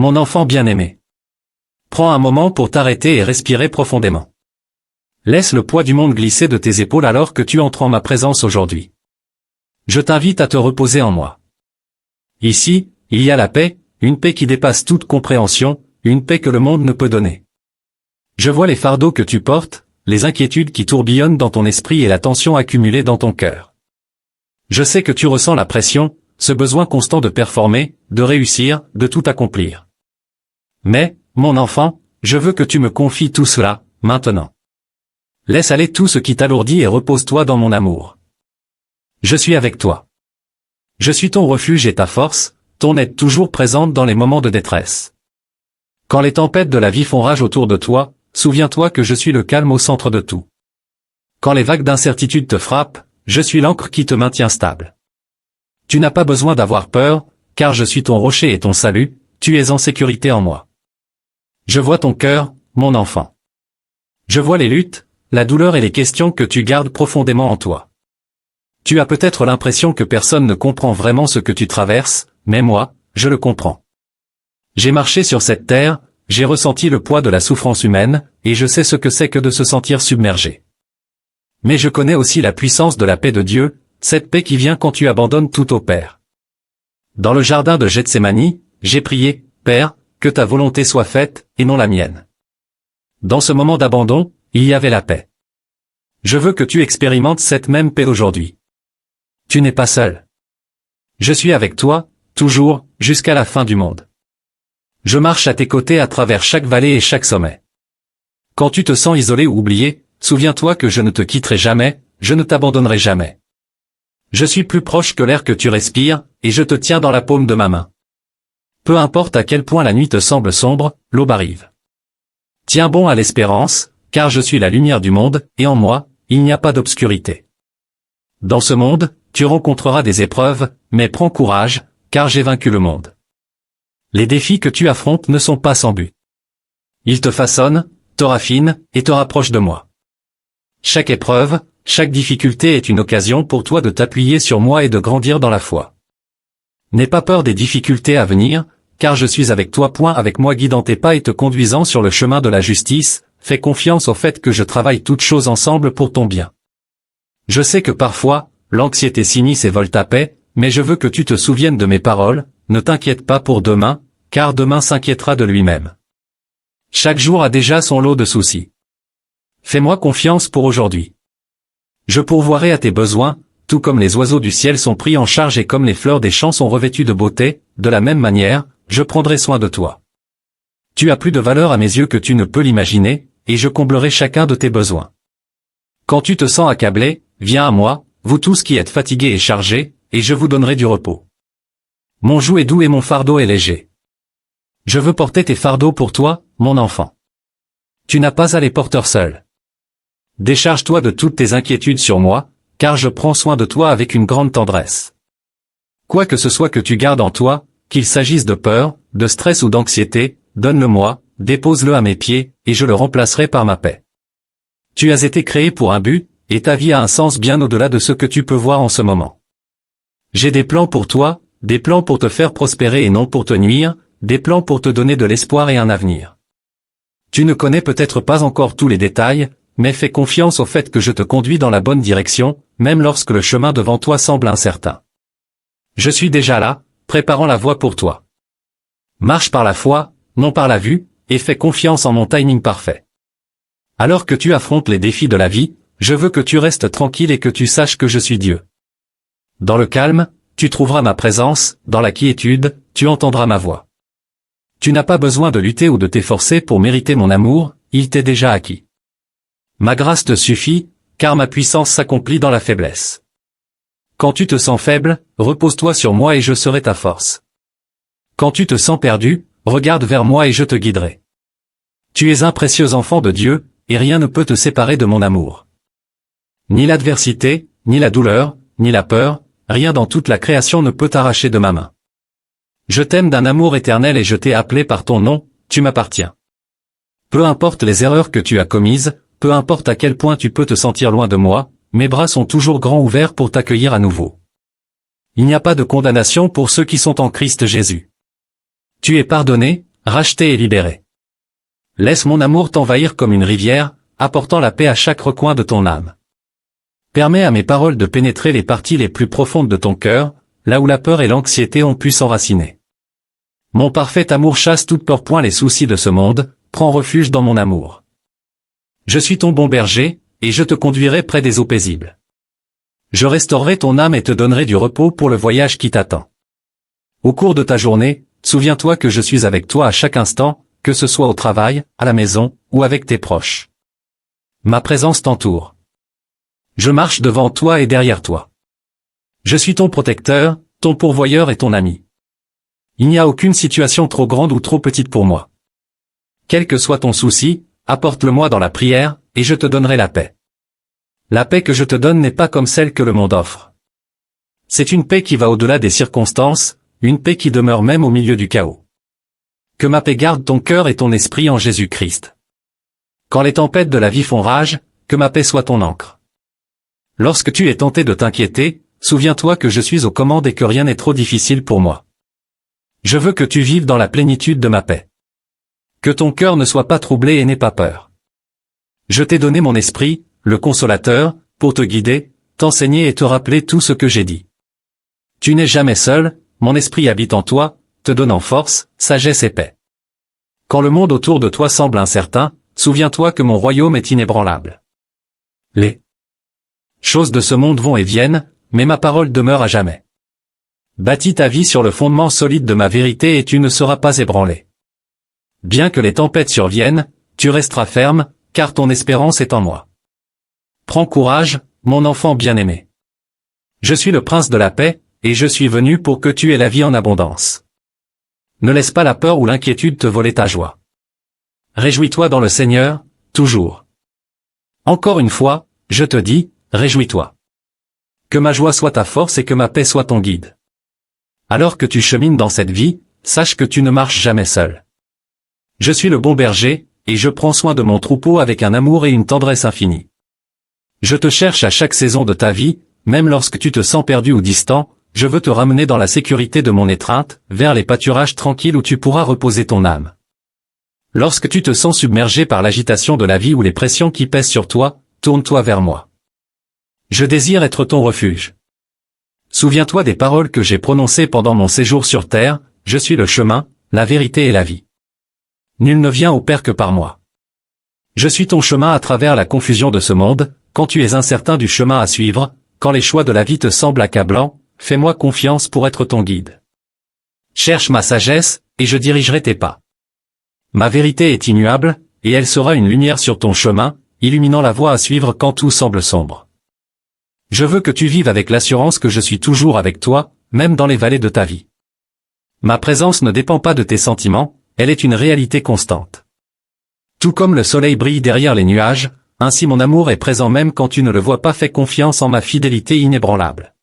Mon enfant bien-aimé. Prends un moment pour t'arrêter et respirer profondément. Laisse le poids du monde glisser de tes épaules alors que tu entres en ma présence aujourd'hui. Je t'invite à te reposer en moi. Ici, il y a la paix, une paix qui dépasse toute compréhension, une paix que le monde ne peut donner. Je vois les fardeaux que tu portes, les inquiétudes qui tourbillonnent dans ton esprit et la tension accumulée dans ton cœur. Je sais que tu ressens la pression, ce besoin constant de performer, de réussir, de tout accomplir. Mais, mon enfant, je veux que tu me confies tout cela, maintenant. Laisse aller tout ce qui t'alourdit et repose-toi dans mon amour. Je suis avec toi. Je suis ton refuge et ta force, ton aide toujours présente dans les moments de détresse. Quand les tempêtes de la vie font rage autour de toi, souviens-toi que je suis le calme au centre de tout. Quand les vagues d'incertitude te frappent, je suis l'ancre qui te maintient stable. Tu n'as pas besoin d'avoir peur, car je suis ton rocher et ton salut, tu es en sécurité en moi. Je vois ton cœur, mon enfant. Je vois les luttes, la douleur et les questions que tu gardes profondément en toi. Tu as peut-être l'impression que personne ne comprend vraiment ce que tu traverses, mais moi, je le comprends. J'ai marché sur cette terre, j'ai ressenti le poids de la souffrance humaine, et je sais ce que c'est que de se sentir submergé. Mais je connais aussi la puissance de la paix de Dieu, cette paix qui vient quand tu abandonnes tout au Père. Dans le jardin de Gethsémani, j'ai prié, Père, que ta volonté soit faite, et non la mienne. Dans ce moment d'abandon, il y avait la paix. Je veux que tu expérimentes cette même paix aujourd'hui. Tu n'es pas seul. Je suis avec toi, toujours, jusqu'à la fin du monde. Je marche à tes côtés à travers chaque vallée et chaque sommet. Quand tu te sens isolé ou oublié, souviens-toi que je ne te quitterai jamais, je ne t'abandonnerai jamais. Je suis plus proche que l'air que tu respires, et je te tiens dans la paume de ma main. Peu importe à quel point la nuit te semble sombre, l'aube arrive. Tiens bon à l'espérance, car je suis la lumière du monde, et en moi, il n'y a pas d'obscurité. Dans ce monde, tu rencontreras des épreuves, mais prends courage, car j'ai vaincu le monde. Les défis que tu affrontes ne sont pas sans but. Ils te façonnent, te raffinent, et te rapprochent de moi. Chaque épreuve, chaque difficulté est une occasion pour toi de t'appuyer sur moi et de grandir dans la foi. N'aie pas peur des difficultés à venir, car je suis avec toi. Avec moi guidant tes pas et te conduisant sur le chemin de la justice, fais confiance au fait que je travaille toutes choses ensemble pour ton bien. Je sais que parfois, l'anxiété s'immisce et vole ta paix, mais je veux que tu te souviennes de mes paroles, ne t'inquiète pas pour demain, car demain s'inquiétera de lui-même. Chaque jour a déjà son lot de soucis. Fais-moi confiance pour aujourd'hui. Je pourvoirai à tes besoins, tout comme les oiseaux du ciel sont pris en charge et comme les fleurs des champs sont revêtues de beauté, de la même manière, je prendrai soin de toi. Tu as plus de valeur à mes yeux que tu ne peux l'imaginer, et je comblerai chacun de tes besoins. Quand tu te sens accablé, viens à moi, vous tous qui êtes fatigués et chargés, et je vous donnerai du repos. Mon joug est doux et mon fardeau est léger. Je veux porter tes fardeaux pour toi, mon enfant. Tu n'as pas à les porter seul. Décharge-toi de toutes tes inquiétudes sur moi, car je prends soin de toi avec une grande tendresse. Quoi que ce soit que tu gardes en toi, qu'il s'agisse de peur, de stress ou d'anxiété, donne-le-moi, dépose-le à mes pieds, et je le remplacerai par ma paix. Tu as été créé pour un but, et ta vie a un sens bien au-delà de ce que tu peux voir en ce moment. J'ai des plans pour toi, des plans pour te faire prospérer et non pour te nuire, des plans pour te donner de l'espoir et un avenir. Tu ne connais peut-être pas encore tous les détails, mais fais confiance au fait que je te conduis dans la bonne direction, même lorsque le chemin devant toi semble incertain. Je suis déjà là, préparant la voie pour toi. Marche par la foi, non par la vue, et fais confiance en mon timing parfait. Alors que tu affrontes les défis de la vie, je veux que tu restes tranquille et que tu saches que je suis Dieu. Dans le calme, tu trouveras ma présence, dans la quiétude, tu entendras ma voix. Tu n'as pas besoin de lutter ou de t'efforcer pour mériter mon amour, il t'est déjà acquis. Ma grâce te suffit, car ma puissance s'accomplit dans la faiblesse. Quand tu te sens faible, repose-toi sur moi et je serai ta force. Quand tu te sens perdu, regarde vers moi et je te guiderai. Tu es un précieux enfant de Dieu, et rien ne peut te séparer de mon amour. Ni l'adversité, ni la douleur, ni la peur, rien dans toute la création ne peut t'arracher de ma main. Je t'aime d'un amour éternel et je t'ai appelé par ton nom, tu m'appartiens. Peu importe les erreurs que tu as commises, peu importe à quel point tu peux te sentir loin de moi, mes bras sont toujours grands ouverts pour t'accueillir à nouveau. Il n'y a pas de condamnation pour ceux qui sont en Christ Jésus. Tu es pardonné, racheté et libéré. Laisse mon amour t'envahir comme une rivière, apportant la paix à chaque recoin de ton âme. Permets à mes paroles de pénétrer les parties les plus profondes de ton cœur, là où la peur et l'anxiété ont pu s'enraciner. Mon parfait amour chasse toute peur, point les soucis de ce monde, prends refuge dans mon amour. Je suis ton bon berger, et je te conduirai près des eaux paisibles. Je restaurerai ton âme et te donnerai du repos pour le voyage qui t'attend. Au cours de ta journée, souviens-toi que je suis avec toi à chaque instant, que ce soit au travail, à la maison, ou avec tes proches. Ma présence t'entoure. Je marche devant toi et derrière toi. Je suis ton protecteur, ton pourvoyeur et ton ami. Il n'y a aucune situation trop grande ou trop petite pour moi. Quel que soit ton souci, apporte-le-moi dans la prière, et je te donnerai la paix. La paix que je te donne n'est pas comme celle que le monde offre. C'est une paix qui va au-delà des circonstances, une paix qui demeure même au milieu du chaos. Que ma paix garde ton cœur et ton esprit en Jésus-Christ. Quand les tempêtes de la vie font rage, que ma paix soit ton ancre. Lorsque tu es tenté de t'inquiéter, souviens-toi que je suis aux commandes et que rien n'est trop difficile pour moi. Je veux que tu vives dans la plénitude de ma paix. Que ton cœur ne soit pas troublé et n'aie pas peur. Je t'ai donné mon esprit, le consolateur, pour te guider, t'enseigner et te rappeler tout ce que j'ai dit. Tu n'es jamais seul, mon esprit habite en toi, te donnant force, sagesse et paix. Quand le monde autour de toi semble incertain, souviens-toi que mon royaume est inébranlable. Les choses de ce monde vont et viennent, mais ma parole demeure à jamais. Bâtis ta vie sur le fondement solide de ma vérité et tu ne seras pas ébranlé. Bien que les tempêtes surviennent, tu resteras ferme, car ton espérance est en moi. Prends courage, mon enfant bien-aimé. Je suis le prince de la paix, et je suis venu pour que tu aies la vie en abondance. Ne laisse pas la peur ou l'inquiétude te voler ta joie. Réjouis-toi dans le Seigneur, toujours. Encore une fois, je te dis, réjouis-toi. Que ma joie soit ta force et que ma paix soit ton guide. Alors que tu chemines dans cette vie, sache que tu ne marches jamais seul. Je suis le bon berger, et je prends soin de mon troupeau avec un amour et une tendresse infinie. Je te cherche à chaque saison de ta vie, même lorsque tu te sens perdu ou distant, je veux te ramener dans la sécurité de mon étreinte, vers les pâturages tranquilles où tu pourras reposer ton âme. Lorsque tu te sens submergé par l'agitation de la vie ou les pressions qui pèsent sur toi, tourne-toi vers moi. Je désire être ton refuge. Souviens-toi des paroles que j'ai prononcées pendant mon séjour sur terre, je suis le chemin, la vérité et la vie. Nul ne vient au Père que par moi. Je suis ton chemin à travers la confusion de ce monde, quand tu es incertain du chemin à suivre, quand les choix de la vie te semblent accablants, fais-moi confiance pour être ton guide. Cherche ma sagesse, et je dirigerai tes pas. Ma vérité est immuable, et elle sera une lumière sur ton chemin, illuminant la voie à suivre quand tout semble sombre. Je veux que tu vives avec l'assurance que je suis toujours avec toi, même dans les vallées de ta vie. Ma présence ne dépend pas de tes sentiments, elle est une réalité constante. Tout comme le soleil brille derrière les nuages, ainsi mon amour est présent même quand tu ne le vois pas. Fais confiance en ma fidélité inébranlable.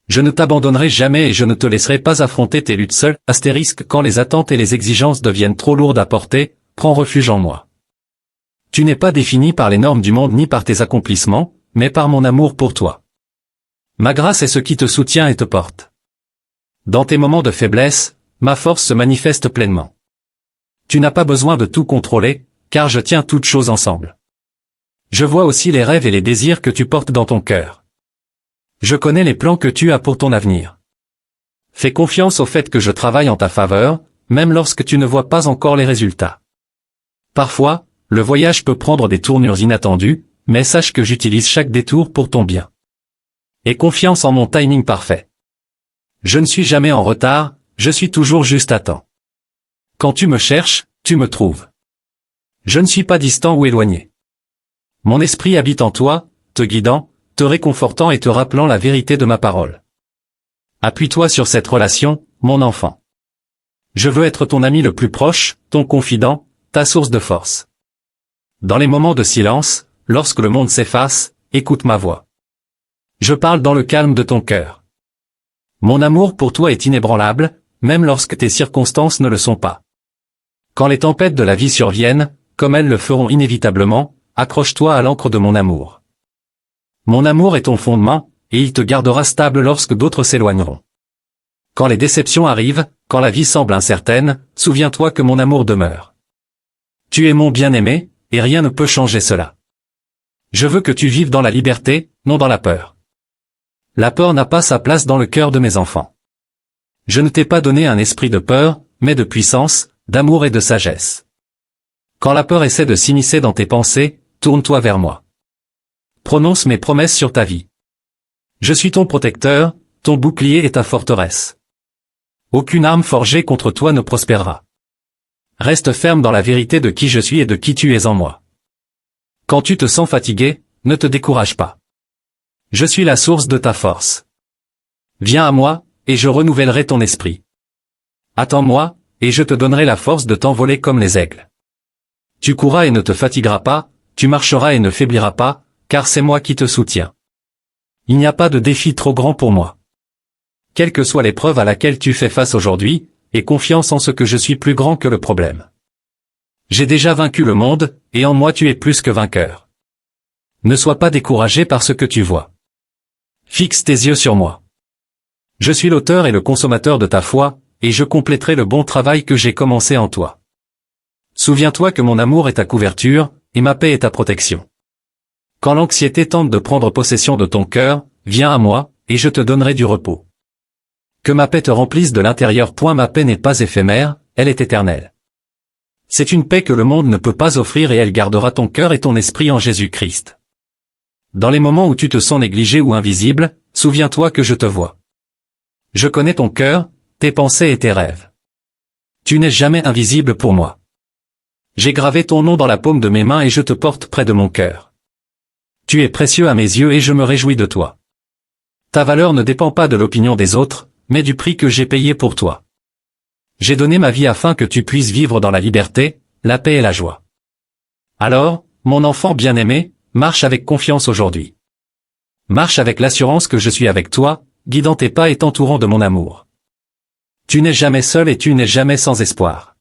Je ne t'abandonnerai jamais et je ne te laisserai pas affronter tes luttes seul. Astérisque quand les attentes et les exigences deviennent trop lourdes à porter, prends refuge en moi. Tu n'es pas défini par les normes du monde ni par tes accomplissements, mais par mon amour pour toi. Ma grâce est ce qui te soutient et te porte. Dans tes moments de faiblesse, ma force se manifeste pleinement. Tu n'as pas besoin de tout contrôler, car je tiens toutes choses ensemble. Je vois aussi les rêves et les désirs que tu portes dans ton cœur. Je connais les plans que tu as pour ton avenir. Fais confiance au fait que je travaille en ta faveur, même lorsque tu ne vois pas encore les résultats. Parfois, le voyage peut prendre des tournures inattendues, mais sache que j'utilise chaque détour pour ton bien. Aie confiance en mon timing parfait. Je ne suis jamais en retard, je suis toujours juste à temps. Quand tu me cherches, tu me trouves. Je ne suis pas distant ou éloigné. Mon esprit habite en toi, te guidant, te réconfortant et te rappelant la vérité de ma parole. Appuie-toi sur cette relation, mon enfant. Je veux être ton ami le plus proche, ton confident, ta source de force. Dans les moments de silence, lorsque le monde s'efface, écoute ma voix. Je parle dans le calme de ton cœur. Mon amour pour toi est inébranlable, même lorsque tes circonstances ne le sont pas. Quand les tempêtes de la vie surviennent, comme elles le feront inévitablement, accroche-toi à l'ancre de mon amour. Mon amour est ton fondement, et il te gardera stable lorsque d'autres s'éloigneront. Quand les déceptions arrivent, quand la vie semble incertaine, souviens-toi que mon amour demeure. Tu es mon bien-aimé, et rien ne peut changer cela. Je veux que tu vives dans la liberté, non dans la peur. La peur n'a pas sa place dans le cœur de mes enfants. Je ne t'ai pas donné un esprit de peur, mais de puissance, d'amour et de sagesse. Quand la peur essaie de s'immiscer dans tes pensées, tourne-toi vers moi. Prononce mes promesses sur ta vie. Je suis ton protecteur, ton bouclier et ta forteresse. Aucune arme forgée contre toi ne prospérera. Reste ferme dans la vérité de qui je suis et de qui tu es en moi. Quand tu te sens fatigué, ne te décourage pas. Je suis la source de ta force. Viens à moi, et je renouvellerai ton esprit. Attends-moi, et je te donnerai la force de t'envoler comme les aigles. Tu courras et ne te fatigueras pas, tu marcheras et ne faibliras pas, car c'est moi qui te soutiens. Il n'y a pas de défi trop grand pour moi. Quelle que soit l'épreuve à laquelle tu fais face aujourd'hui, aie confiance en ce que je suis plus grand que le problème. J'ai déjà vaincu le monde, et en moi tu es plus que vainqueur. Ne sois pas découragé par ce que tu vois. Fixe tes yeux sur moi. Je suis l'auteur et le consommateur de ta foi, et je compléterai le bon travail que j'ai commencé en toi. Souviens-toi que mon amour est ta couverture, et ma paix est ta protection. Quand l'anxiété tente de prendre possession de ton cœur, viens à moi, et je te donnerai du repos. Que ma paix te remplisse de l'intérieur. Ma paix n'est pas éphémère, elle est éternelle. C'est une paix que le monde ne peut pas offrir et elle gardera ton cœur et ton esprit en Jésus-Christ. Dans les moments où tu te sens négligé ou invisible, souviens-toi que je te vois. Je connais ton cœur, tes pensées et tes rêves. Tu n'es jamais invisible pour moi. J'ai gravé ton nom dans la paume de mes mains et je te porte près de mon cœur. Tu es précieux à mes yeux et je me réjouis de toi. Ta valeur ne dépend pas de l'opinion des autres, mais du prix que j'ai payé pour toi. J'ai donné ma vie afin que tu puisses vivre dans la liberté, la paix et la joie. Alors, mon enfant bien-aimé, marche avec confiance aujourd'hui. Marche avec l'assurance que je suis avec toi, guidant tes pas et t'entourant de mon amour. Tu n'es jamais seul et tu n'es jamais sans espoir.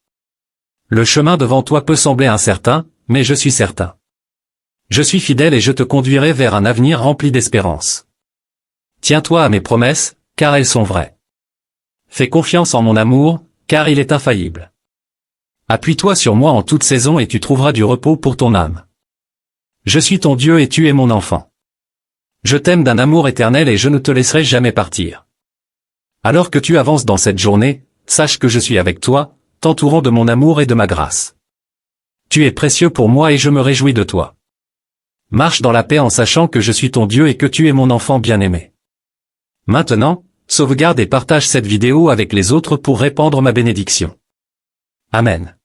Le chemin devant toi peut sembler incertain, mais je suis certain. Je suis fidèle et je te conduirai vers un avenir rempli d'espérance. Tiens-toi à mes promesses, car elles sont vraies. Fais confiance en mon amour, car il est infaillible. Appuie-toi sur moi en toute saison et tu trouveras du repos pour ton âme. Je suis ton Dieu et tu es mon enfant. Je t'aime d'un amour éternel et je ne te laisserai jamais partir. Alors que tu avances dans cette journée, sache que je suis avec toi, t'entourant de mon amour et de ma grâce. Tu es précieux pour moi et je me réjouis de toi. Marche dans la paix en sachant que je suis ton Dieu et que tu es mon enfant bien-aimé. Maintenant, sauvegarde et partage cette vidéo avec les autres pour répandre ma bénédiction. Amen.